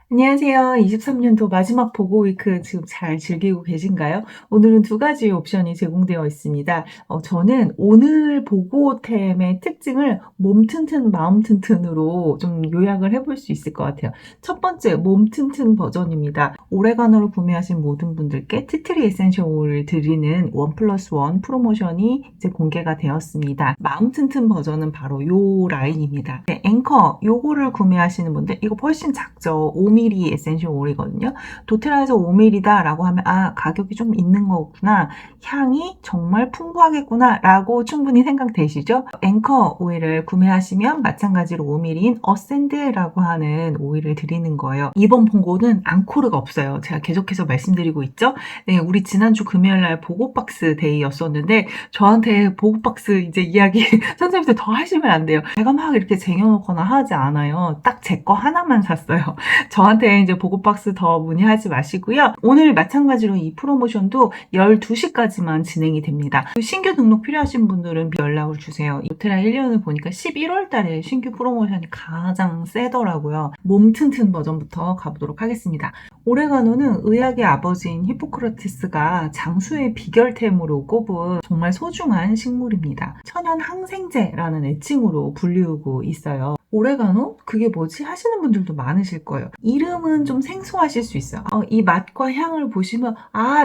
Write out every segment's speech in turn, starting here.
안녕하세요. 23년도 마지막 보고 위크 지금 잘 즐기고 계신가요? 오늘은 두 가지 옵션이 제공되어 있습니다. 저는 오늘 보고템의 특징을 몸 튼튼, 마음 튼튼으로 좀 요약을 해볼 수 있을 것 같아요. 첫 번째, 몸 튼튼 버전입니다. 오레가노를 구매하신 모든 분들께 티트리 에센셜 오일을 드리는 1+1 프로모션이 이제 공개가 되었습니다. 마음 튼튼 버전은 바로 요 라인입니다. 네, 앵커, 요거를 구매하시는 분들, 이거 훨씬 작죠. 5mm 에센셜 오일이거든요. 도테라에서 5mm다 라고 하면 가격이 좀 있는 거구나, 향이 정말 풍부하겠구나 라고 충분히 생각되시죠? 앵커 오일을 구매하시면 마찬가지로 5mm인 어센드라고 하는 오일을 드리는 거예요. 이번 본고는 앙코르가 없어요. 제가 계속해서 말씀드리고 있죠. 네, 우리 지난주 금요일날 보고박스 데이였었는데 저한테 보고박스 이제 이야기 선생님들 더 하시면 안 돼요. 제가 막 이렇게 쟁여놓거나 하지 않아요. 딱 제 거 하나만 샀어요. 저한테 이제 보고박스 더 문의하지 마시고요. 오늘 마찬가지로 이 프로모션도 12시까지만 진행이 됩니다. 신규 등록 필요하신 분들은 연락을 주세요. 도테라 1년을 보니까 11월 달에 신규 프로모션이 가장 세더라고요. 몸 튼튼 버전부터 가보도록 하겠습니다. 오레가노는 의학의 아버지인 히포크라테스가 장수의 비결템으로 꼽은 정말 소중한 식물입니다. 천연 항생제라는 애칭으로 불리우고 있어요. 오레가노? 그게 뭐지? 하시는 분들도 많으실 거예요. 이름은 좀 생소하실 수 있어요. 이 맛과 향을 보시면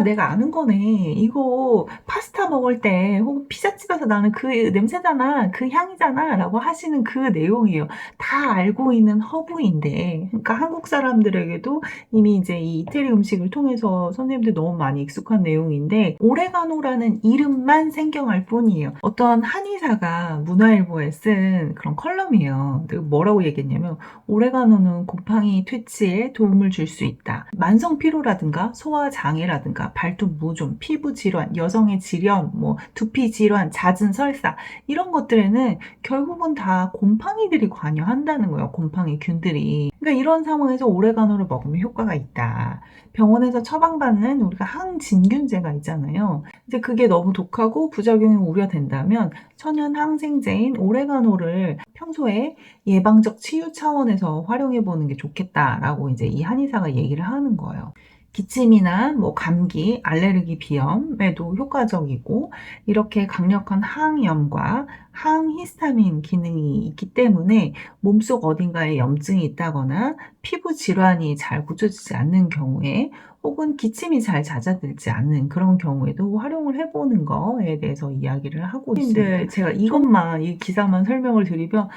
내가 아는 거네. 이거 파스타 먹을 때 혹은 피자집에서 나는 그 냄새잖아. 그 향이잖아. 라고 하시는 그 내용이에요. 다 알고 있는 허브인데, 그러니까 한국 사람들에게도 이미 이제 이 이태리 음식을 통해서 선생님들 너무 많이 익숙한 내용인데, 오레가노라는 이름만 생경할 뿐이에요. 어떤 한의사가 문화일보에 쓴 그런 컬럼이에요. 뭐라고 얘기했냐면, 오레가노는 곰팡이 퇴치에 도움을 줄 수 있다. 만성 피로라든가 소화장애라든가 발톱 무좀, 피부 질환, 여성의 질염, 두피 질환, 잦은 설사, 이런 것들에는 결국은 다 곰팡이들이 관여한다는 거예요. 곰팡이 균들이. 그러니까 이런 상황에서 오레가노를 먹으면 효과가 있다. 병원에서 처방받는 우리가 항진균제가 있잖아요. 이제 그게 너무 독하고 부작용이 우려된다면 천연 항생제인 오레가노를 평소에 예방적 치유 차원에서 활용해 보는 게 좋겠다라고 이제 이 한의사가 얘기를 하는 거예요. 기침이나 감기, 알레르기, 비염에도 효과적이고, 이렇게 강력한 항염과 항히스타민 기능이 있기 때문에 몸속 어딘가에 염증이 있다거나 피부 질환이 잘 고쳐지지 않는 경우에, 혹은 기침이 잘 잦아들지 않는 그런 경우에도 활용을 해보는 거에 대해서 이야기를 하고 있습니다. 근데 제가 이것만, 이 기사만 설명을 드리면,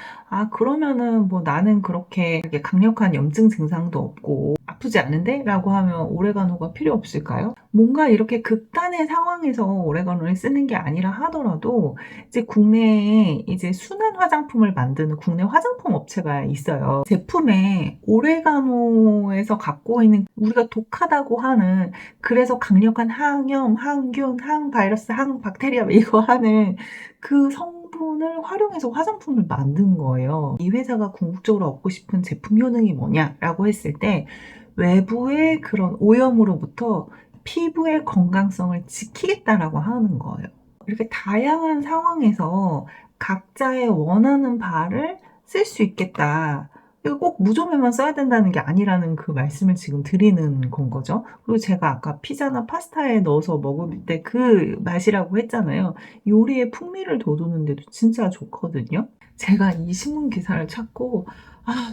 그러면은 나는 그렇게 강력한 염증 증상도 없고 아프지 않은데? 라고 하면 오레가노가 필요 없을까요? 뭔가 이렇게 극단의 상황에서 오레가노를 쓰는 게 아니라 하더라도, 이제 국내에 이제 순한 화장품을 만드는 국내 화장품 업체가 있어요. 제품에 오레가노에서 갖고 있는 우리가 독하다고 하는, 그래서 강력한 항염, 항균, 항바이러스, 항박테리아 이거 하는 그 성분을 활용해서 화장품을 만든 거예요. 이 회사가 궁극적으로 얻고 싶은 제품 효능이 뭐냐라고 했을 때, 외부의 그런 오염으로부터 피부의 건강성을 지키겠다라고 하는 거예요. 이렇게 다양한 상황에서 각자의 원하는 바를 쓸 수 있겠다. 이거 꼭 무좀에만 써야 된다는 게 아니라는 그 말씀을 지금 드리는 건 거죠. 그리고 제가 아까 피자나 파스타에 넣어서 먹을 때 그 맛이라고 했잖아요. 요리의 풍미를 돋우는데도 진짜 좋거든요. 제가 이 신문 기사를 찾고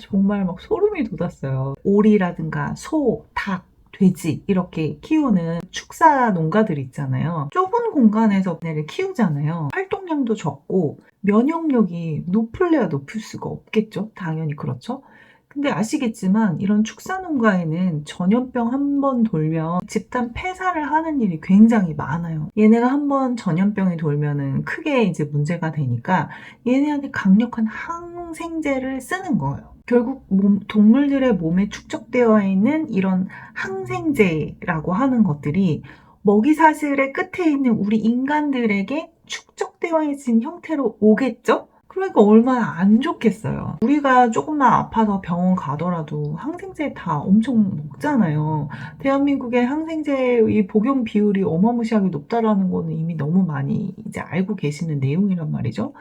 정말 막 소름이 돋았어요. 오리라든가 소, 닭, 돼지 이렇게 키우는 축사 농가들 있잖아요. 좁은 공간에서 얘를 키우잖아요. 활동량도 적고 면역력이 높을래야 높을 수가 없겠죠. 당연히 그렇죠. 근데 아시겠지만 이런 축사 농가에는 전염병 한 번 돌면 집단 폐사를 하는 일이 굉장히 많아요. 얘네가 한 번 전염병이 돌면은 크게 이제 문제가 되니까 얘네한테 강력한 항생제를 쓰는 거예요. 결국 동물들의 몸에 축적되어 있는 이런 항생제라고 하는 것들이 먹이사슬의 끝에 있는 우리 인간들에게 축적되어 있는 형태로 오겠죠? 그러니까 얼마나 안 좋겠어요. 우리가 조금만 아파서 병원 가더라도 항생제 다 엄청 먹잖아요. 대한민국의 항생제의 복용 비율이 어마무시하게 높다라는 거는 이미 너무 많이 이제 알고 계시는 내용이란 말이죠.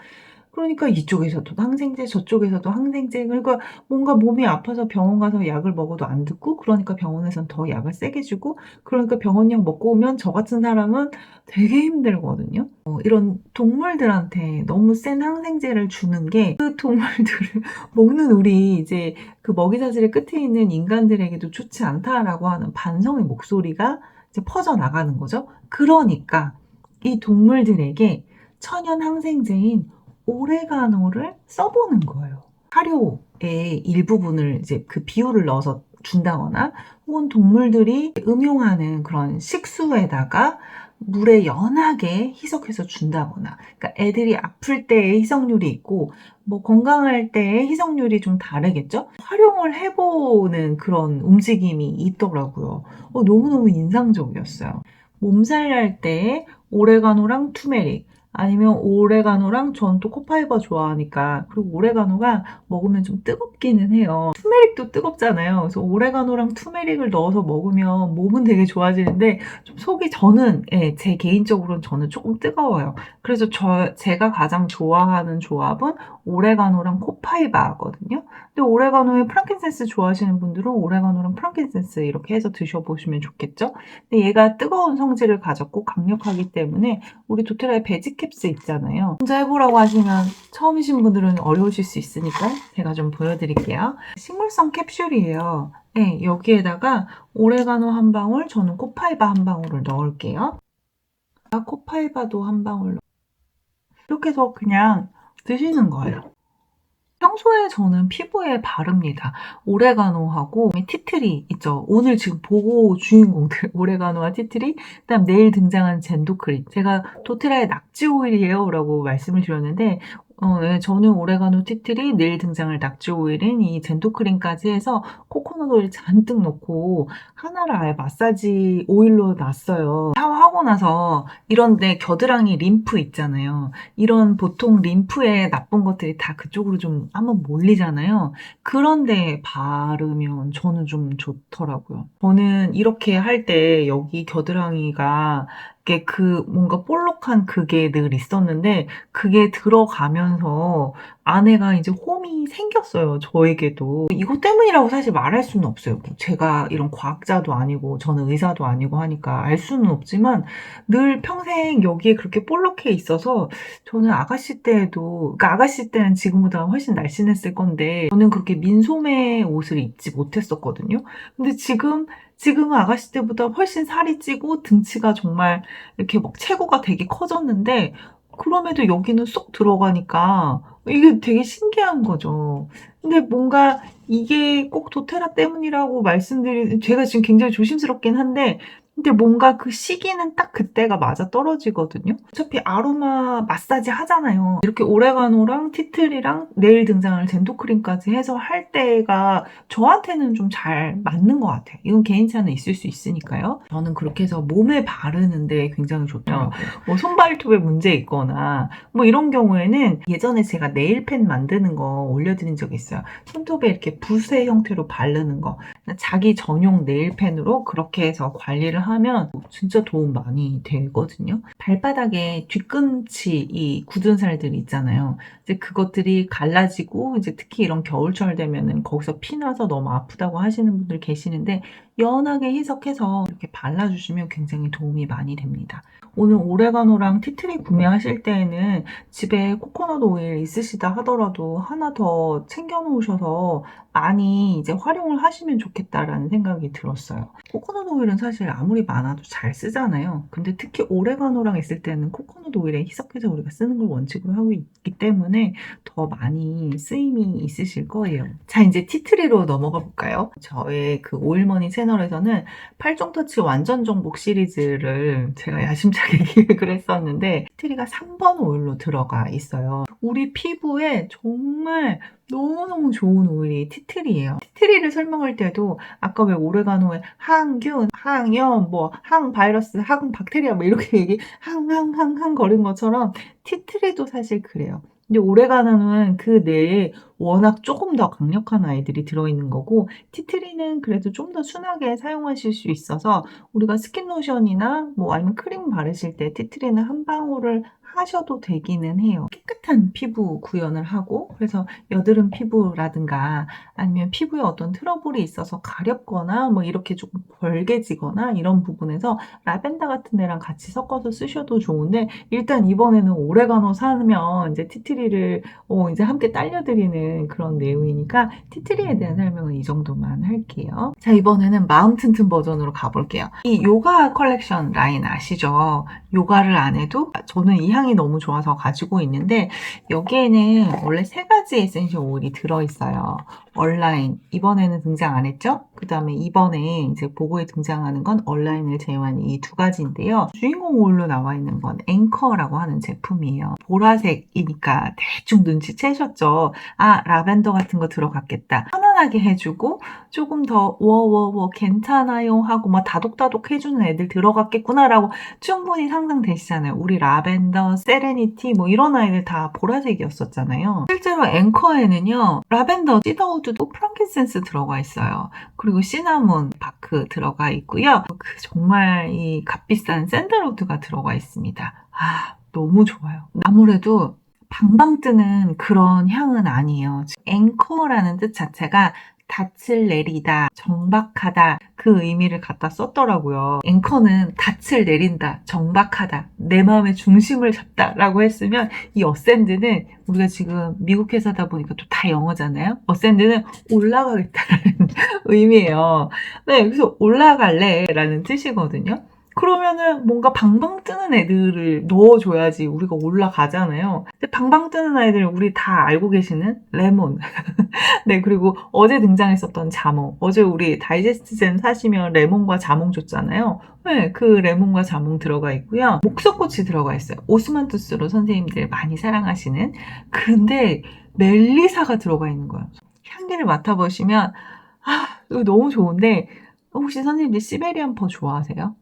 그러니까 이쪽에서도 항생제 저쪽에서도 항생제 그러니까 뭔가 몸이 아파서 병원 가서 약을 먹어도 안 듣고 그러니까 병원에선 더 약을 세게 주고 그러니까 병원약 먹고 오면 저 같은 사람은 되게 힘들거든요. 이런 동물들한테 너무 센 항생제를 주는 게 그 동물들을 먹는 우리 이제 그 먹이사슬의 끝에 있는 인간들에게도 좋지 않다라고 하는 반성의 목소리가 이제 퍼져나가는 거죠. 그러니까 이 동물들에게 천연 항생제인 오레가노를 써보는 거예요. 사료의 일부분을 이제 그 비율을 넣어서 준다거나 혹은 동물들이 음용하는 그런 식수에다가 물에 연하게 희석해서 준다거나 그러니까 애들이 아플 때의 희석률이 있고 뭐 건강할 때의 희석률이 좀 다르겠죠? 활용을 해보는 그런 움직임이 있더라고요. 너무너무 인상적이었어요. 몸살 날 때 오레가노랑 투메릭 아니면 오레가노랑 전 또 코파이버 좋아하니까 그리고 오레가노가 먹으면 좀 뜨겁기는 해요. 투메릭도 뜨겁잖아요. 그래서 오레가노랑 투메릭을 넣어서 먹으면 몸은 되게 좋아지는데 좀 속이 저는 예, 제 개인적으로는 저는 조금 뜨거워요. 그래서 제가 가장 좋아하는 조합은 오레가노랑 코파이바거든요. 근데 오레가노에 프랑킨센스 좋아하시는 분들은 오레가노랑 프랑킨센스 이렇게 해서 드셔보시면 좋겠죠. 근데 얘가 뜨거운 성질을 가졌고 강력하기 때문에 우리 도테라의 베지캡스 있잖아요. 혼자 해보라고 하시면 처음이신 분들은 어려우실 수 있으니까 제가 좀 보여드릴게요. 식물성 캡슐이에요. 네, 여기에다가 오레가노 한 방울, 저는 코파이바 한 방울을 넣을게요. 코파이바도 한 방울 이렇게 해서 그냥 드시는 거예요. 평소에 저는 피부에 바릅니다. 오레가노하고 티트리 있죠. 오늘 지금 보고 주인공들 오레가노와 티트리 그다음 내일 등장한 젠도크림. 제가 도테라의 낙지 오일이에요 라고 말씀을 드렸는데 네, 저는 오레가노 티트리 내일 등장할 낙지 오일인 이 젠도크림까지 해서 코코넛 오일 잔뜩 넣고 하나를 아예 마사지 오일로 놨어요. 샤워하고 나서 이런데 겨드랑이 림프 있잖아요. 이런 보통 림프에 나쁜 것들이 다 그쪽으로 좀 한번 몰리잖아요. 그런데 바르면 저는 좀 좋더라고요. 저는 이렇게 할 때 여기 겨드랑이가 이게 그 뭔가 볼록한 그게 늘 있었는데 그게 들어가면서 안에가 이제 홈이 생겼어요. 저에게도. 이것 때문이라고 사실 말할 수는 없어요. 제가 이런 과학자도 아니고 저는 의사도 아니고 하니까 알 수는 없지만 늘 평생 여기에 그렇게 볼록해 있어서 저는 아가씨 때에도 그러니까 아가씨 때는 지금보다 훨씬 날씬했을 건데 저는 그렇게 민소매 옷을 입지 못했었거든요. 근데 지금은 아가씨 때보다 훨씬 살이 찌고 등치가 정말 이렇게 막 체구가 되게 커졌는데 그럼에도 여기는 쏙 들어가니까 이게 되게 신기한 거죠. 근데 뭔가 이게 꼭 도테라 때문이라고 제가 지금 굉장히 조심스럽긴 한데 근데 뭔가 그 시기는 딱 그때가 맞아떨어지거든요. 어차피 아로마 마사지 하잖아요. 이렇게 오레가노랑 티트리랑 내일 등장할 젠도크림까지 해서 할 때가 저한테는 좀 잘 맞는 것 같아요. 이건 개인차는 있을 수 있으니까요. 저는 그렇게 해서 몸에 바르는데 굉장히 좋더라고요. 뭐 손발톱에 문제 있거나 뭐 이런 경우에는 예전에 제가 네일펜 만드는 거 올려드린 적이 있어요. 손톱에 이렇게 붓의 형태로 바르는 거. 자기 전용 네일펜으로 그렇게 해서 관리를 하면 진짜 도움 많이 되거든요. 발바닥에 뒤꿈치 이 굳은 살들 있잖아요. 이제 그것들이 갈라지고 이제 특히 이런 겨울철 되면은 거기서 피 나서 너무 아프다고 하시는 분들 계시는데 연하게 희석해서 이렇게 발라주시면 굉장히 도움이 많이 됩니다. 오늘 오레가노랑 티트리 구매하실 때에는 집에 코코넛 오일 있으시다 하더라도 하나 더 챙겨 놓으셔서 많이 이제 활용을 하시면 좋겠다라는 생각이 들었어요. 코코넛 오일은 사실 아무리 많아도 잘 쓰잖아요. 근데 특히 오레가노랑 있을 때는 코코넛 오일에 희석해서 우리가 쓰는 걸 원칙으로 하고 있기 때문에 더 많이 쓰임이 있으실 거예요. 자, 이제 티트리로 넘어가 볼까요? 저의 그 오일머니 채널에서는 8종 터치 완전 정복 시리즈를 제가 야심차게 기획을 했었는데 티트리가 3번 오일로 들어가 있어요. 우리 피부에 정말 너무너무 좋은 오일이 티트리예요. 티트리를 설명할 때도 아까 왜 오레가노에 항균, 항염, 뭐 항바이러스, 항박테리아 뭐 이렇게 항 거린 것처럼 티트리도 사실 그래요. 근데 오레가노는 그 내에 워낙 조금 더 강력한 아이들이 들어있는 거고 티트리는 그래도 좀 더 순하게 사용하실 수 있어서 우리가 스킨 로션이나 뭐 아니면 크림 바르실 때 티트리는 한 방울을 하셔도 되기는 해요. 깨끗한 피부 구현을 하고, 그래서 여드름 피부라든가 아니면 피부에 어떤 트러블이 있어서 가렵거나 뭐 이렇게 조금 벌게지거나 이런 부분에서 라벤더 같은 애랑 같이 섞어서 쓰셔도 좋은데, 일단 이번에는 오레가노 사면 이제 티트리를 이제 함께 딸려드리는 그런 내용이니까 티트리에 대한 설명은 이 정도만 할게요. 자, 이번에는 마음 튼튼 버전으로 가볼게요. 이 요가 컬렉션 라인 아시죠? 요가를 안 해도 저는 이 향이 너무 좋아서 가지고 있는데, 여기에는 원래 3가지 에센셜 오일이 들어있어요. 얼라인, 이번에는 등장 안 했죠? 그 다음에 이번에 이제 보고에 등장하는 건 얼라인을 제외한 이 2가지인데요. 주인공 오일로 나와 있는 건 앵커라고 하는 제품이에요. 보라색이니까 대충 눈치채셨죠? 아, 라벤더 같은 거 들어갔겠다. 편안하게 해주고 조금 더 워워워 괜찮아요 하고 막 다독다독 해주는 애들 들어갔겠구나라고 충분히 상상되시잖아요. 우리 라벤더, 세레니티 뭐 이런 아이들 다 보라색이었었잖아요. 실제로 앵커에는요, 라벤더, 시더우드도 프랑킨센스 들어가 있어요. 그리고 시나몬 바크 들어가 있고요. 정말 이 값비싼 샌들우드가 들어가 있습니다. 아, 너무 좋아요. 아무래도 방방 뜨는 그런 향은 아니에요. 앵커라는 뜻 자체가 닻을 내리다, 정박하다, 그 의미를 갖다 썼더라고요. 앵커는 닻을 내린다, 정박하다, 내 마음의 중심을 잡다 라고 했으면, 이 어센드는 우리가 지금 미국 회사다 보니까 또 다 영어잖아요. 어센드는 올라가겠다라는 의미예요. 네, 그래서 올라갈래 라는 뜻이거든요. 그러면은 뭔가 방방 뜨는 애들을 넣어줘야지 우리가 올라가잖아요. 근데 방방 뜨는 아이들 우리 다 알고 계시는 레몬. 네, 그리고 어제 등장했었던 자몽. 어제 우리 다이제스트젠 사시면 레몬과 자몽 줬잖아요. 네, 그 레몬과 자몽 들어가 있고요. 목석꽃이 들어가 있어요. 오스만투스로 선생님들 많이 사랑하시는. 근데 멜리사가 들어가 있는 거예요. 향기를 맡아보시면 이거 너무 좋은데, 혹시 선생님들 시베리안 퍼 좋아하세요?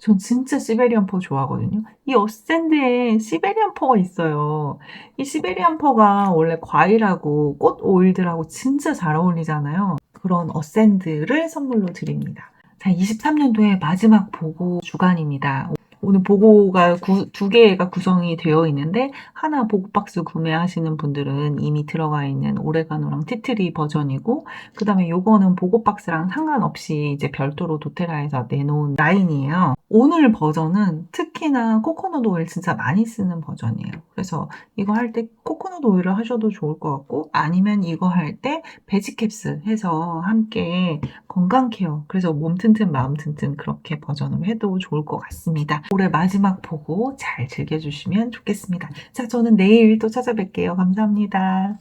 전 진짜 시베리안 퍼 좋아하거든요. 이 어센드에 시베리안 퍼가 있어요. 이 시베리안 퍼가 원래 과일하고 꽃 오일들하고 진짜 잘 어울리잖아요. 그런 어센드를 선물로 드립니다. 자, 23년도의 마지막 보고 주간입니다. 오늘 보고가 2개가 구성이 되어 있는데, 하나 보고 박스 구매하시는 분들은 이미 들어가 있는 오레가노랑 티트리 버전이고, 그 다음에 요거는 보고 박스랑 상관없이 이제 별도로 도테라에서 내놓은 라인이에요. 오늘 버전은 특히나 코코넛 오일 진짜 많이 쓰는 버전이에요. 그래서 이거 할 때 코코넛 오일을 하셔도 좋을 것 같고, 아니면 이거 할 때 베지캡스 해서 함께 건강 케어, 그래서 몸 튼튼 마음 튼튼 그렇게 버전으로 해도 좋을 것 같습니다. 올해 마지막 보고 잘 즐겨주시면 좋겠습니다. 자, 저는 내일 또 찾아뵐게요. 감사합니다.